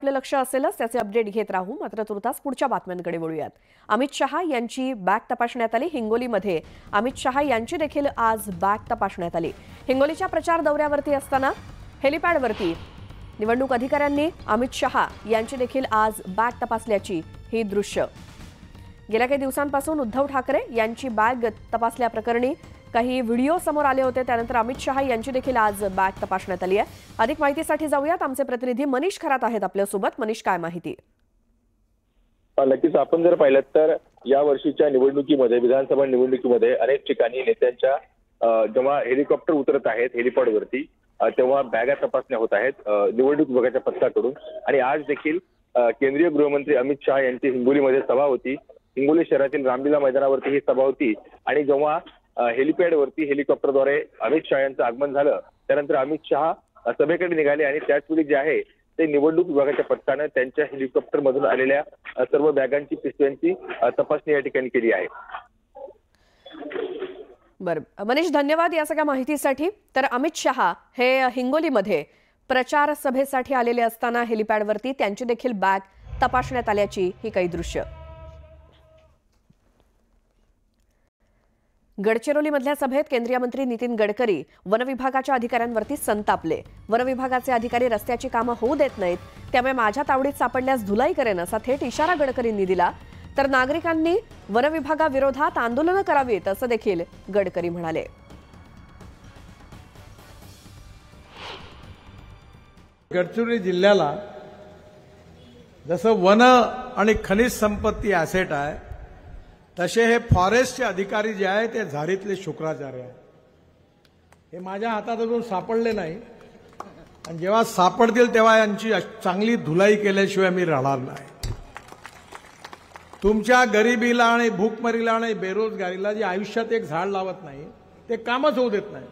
आपलं लक्ष असेलच, त्याचे अपडेट घेत राहू. मात्र तुर्तास पुढच्या बातम्यांकडे वळूयात. अमित शहा यांची बॅग तपासण्यात आली. हिंगोलीमध्ये अमित शहा यांची देखील आज बॅग तपासण्यात आली. हिंगोलीच्या प्रचार दौऱ्यावरती असताना हेलिपॅडवरती निवडणूक अधिकाऱ्यांनी अमित शहा यांची देखील आज बॅग तपासल्याची ही दृश्य. गेल्या काही दिवसांपासून उद्धव ठाकरे यांची बॅग तपासल्याप्रकरणी काही व्हिडिओ समोर आले होते. त्यानंतर अमित शहा यांची देखील आज बॅग तपासण्यात आली आहे. अधिक माहितीसाठी जाऊयात. आमचे प्रतिनिधी मनीष खरात आहेत आपल्यासोबत. मनीष, काय माहिती? नक्कीच आपण जर पाहिलं तर या वर्षीच्या निवडणुकीमध्ये, विधानसभा निवडणुकीमध्ये अनेक ठिकाणी नेत्यांच्या जेव्हा हेलिकॉप्टर उतरत आहेत हेलिपॅडवरती, तेव्हा बॅगा तपासण्या होत आहेत निवडणूक विभागाच्या पथकाकडून. आणि आज देखील केंद्रीय गृहमंत्री अमित शहा यांची हिंगोलीमध्ये सभा होती. हिंगोली शहरातील रामलीला मैदानावरती ही सभा होती. आणि जेव्हा हेलिपॅडवरती हेलिकॉप्टरद्वारे अमित शहा यांचं आगमन झालं, त्यानंतर अमित शहा सभेकडे निघाले आणि त्याचवेळी जे आहे ते निवडणूक विभागाच्या पथकानं त्यांच्या हेलिकॉप्टरमधून आलेल्या सर्व बॅगांची, पिशव्यांची तपासणी या ठिकाणी केली आहे. बरं मनीष, धन्यवाद या सगळ्या माहितीसाठी. तर अमित शहा हे हिंगोलीमध्ये प्रचार सभेसाठी आलेले असताना हेलिपॅडवरती त्यांची देखील बॅग तपासण्यात आल्याची ही काही दृश्य. गडचिरोलीमधल्या सभेत केंद्रीय मंत्री नितीन गडकरी वनविभागाच्या अधिकाऱ्यांवरती संतापले. वनविभागाचे अधिकारी रस्त्याची कामं होऊ देत नाहीत, त्यामुळे माझ्या तावडीत सापडल्यास धुलाई करेन असा थेट इशारा गडकरींनी दिला. तर नागरिकांनी वनविभागाविरोधात आंदोलनं करावीत असं देखील गडकरी म्हणाले. गडचिरोली जिल्ह्याला जसं वन आणि खनिज संपत्ती ॲसेट आहे, तसे हे फॉरेस्टचे अधिकारी जे आहे ते झारीतले शुक्राचार्य आहे. हे माझ्या हातात अजून सापडले नाही, आणि जेव्हा सापडतील तेव्हा यांची चांगली धुलाई केल्याशिवाय मी राहणार नाही. तुमच्या गरिबीला आणि भूकमरीला आणि बेरोजगारीला जे आयुष्यात एक झाड लावत नाही ते कामच होऊ देत नाही.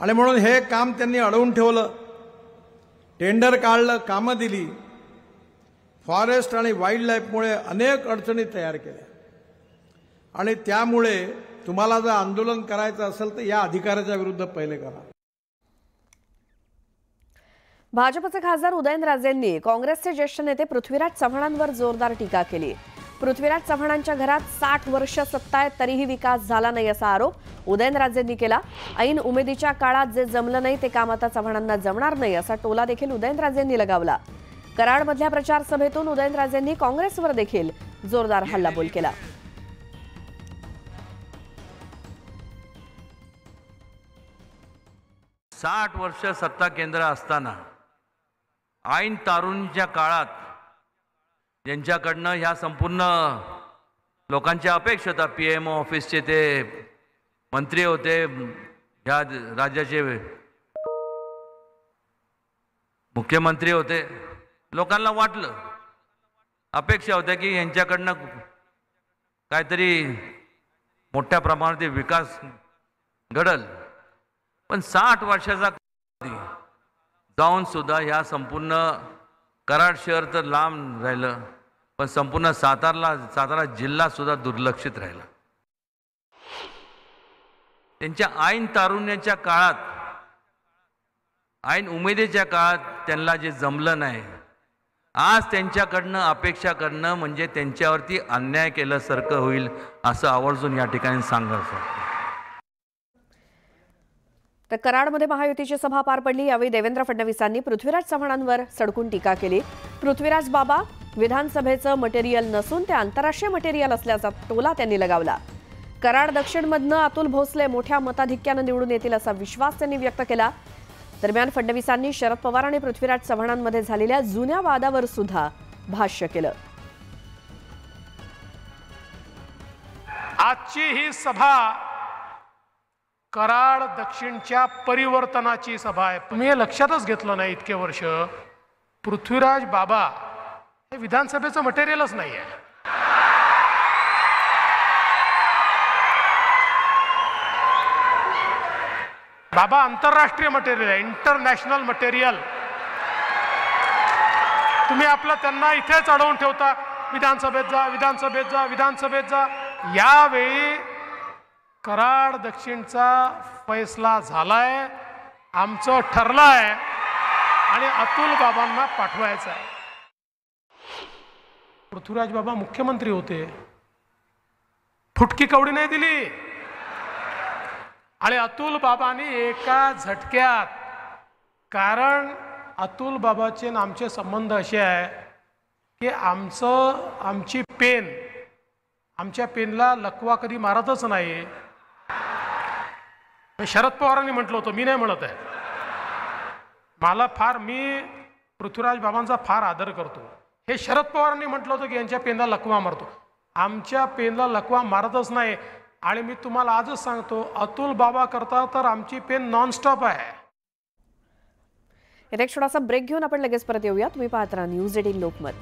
आणि म्हणून हे काम त्यांनी अडवून ठेवलं, टेंडर काढलं, कामं दिली. फॉरेस्ट आणि वाईल्ड लाईफमुळे अनेक अडचणी तयार केल्या. आणि त्यामुळे तुम्हाला जर आंदोलन करायचं असेल तर या अधिकाऱ्याच्या विरुद्ध पहिले करा. भाजपचे खासदार उदयनराजेंनी काँग्रेसचे ज्येष्ठ नेते पृथ्वीराज चव्हाणांवर जोरदार टीका केली. पृथ्वीराज चव्हाणांच्या घरात 60 वर्ष सत्ता आहे, तरीही विकास झाला नाही असा आरोप उदयनराजेंनी केला. ऐन उमेदीच्या काळात जे जमलं नाही ते काम आता चव्हाणांना जमणार नाही असा टोला देखील उदयनराजेंनी लगावला. कराडमधल्या प्रचार सभेतून उदयनराजेंनी काँग्रेसवर देखील जोरदार हल्लाबोल केला. साठ वर्ष सत्ता केंद्र असताना ऐन तारुणीच्या काळात ज्यांच्याकडनं ह्या संपूर्ण लोकांच्या अपेक्षा होता, PM ऑफिसचे ते मंत्री होते, ह्या राज्याचे मुख्यमंत्री होते, लोकांना वाटलं, अपेक्षा होत्या की यांच्याकडनं काहीतरी मोठ्या प्रमाणात विकास घडल. पण 60 वर्षाचा जाऊन सुद्धा ह्या संपूर्ण कराड शहर तर लांब राहिलं, पण संपूर्ण सातारा जिल्हा सुद्धा दुर्लक्षित राहिला. त्यांच्या ऐन तारुण्याच्या काळात, ऐन उमेदीच्या काळात त्यांना जे जमलं नाही, आज त्यांच्याकडनं अपेक्षा करणं म्हणजे त्यांच्यावरती अन्याय केल्यासारखं होईल असं आवर्जून या ठिकाणी सांगायचं. तर कराडमध्ये महायुतीची सभा पार पडली. यावेळी देवेंद्र फडणवीसांनी पृथ्वीराज चव्हाणांवर सडकून टीका केली. पृथ्वीराज बाबा विधानसभेचं मटेरियल नसून ते आंतरराष्ट्रीय मटेरियल असल्याचा टोला त्यांनी लगावला. कराड दक्षिणमधनं अतुल भोसले मोठ्या मताधिक्यानं निवडून येतील असा विश्वास त्यांनी व्यक्त केला. दरम्यान फडणवीसांनी शरद पवार आणि पृथ्वीराज चव्हाणांमध्ये झालेल्या जुन्या वादावर सुद्धा भाष्य केलं. आजची ही सभा कराड दक्षिणच्या परिवर्तनाची सभा आहे. तुम्ही हे लक्षातच घेतलं नाही इतके वर्ष. पृथ्वीराज बाबा हे विधानसभेचं मटेरियलच नाही आहे. बाबा आंतरराष्ट्रीय मटेरियल आहे, इंटरनॅशनल मटेरियल. तुम्ही आपलं त्यांना इथेच अडवून ठेवता, विधानसभेत जा, विधानसभेत जा, विधानसभेत जा. यावेळी कराड दक्षिणचा फैसला झालाय, आमचं ठरलंय आणि अतुल बाबांना पाठवायचं आहे. पृथ्वीराज बाबा मुख्यमंत्री होते, फुटकी कवडी नाही दिली. आणि अतुल बाबांनी एका झटक्यात, कारण अतुल बाबाचे आणि आमचे संबंध असे आहे की आमची पेन, आमच्या पेनला लकवा कधी मारतच नाही. शरद पवारांनी म्हटलं होतं, मी नाही म्हणत आहे. मी पृथ्वीराज बाबांचा फार आदर करतो. हे शरद पवारांनी म्हटलं होतं की यांच्या पेनला लकवा मारतो. आमच्या पेनला लकवा मारतच नाही. आणि मी तुम्हाला आजच सांगतो, अतुल बाबा करता तर आमची पेन नॉनस्टॉप आहे. एक छोटासा ब्रेक घेऊन आपण लगेच परत येऊया. तुम्ही पाहत राहा न्यूज 18 लोकमत.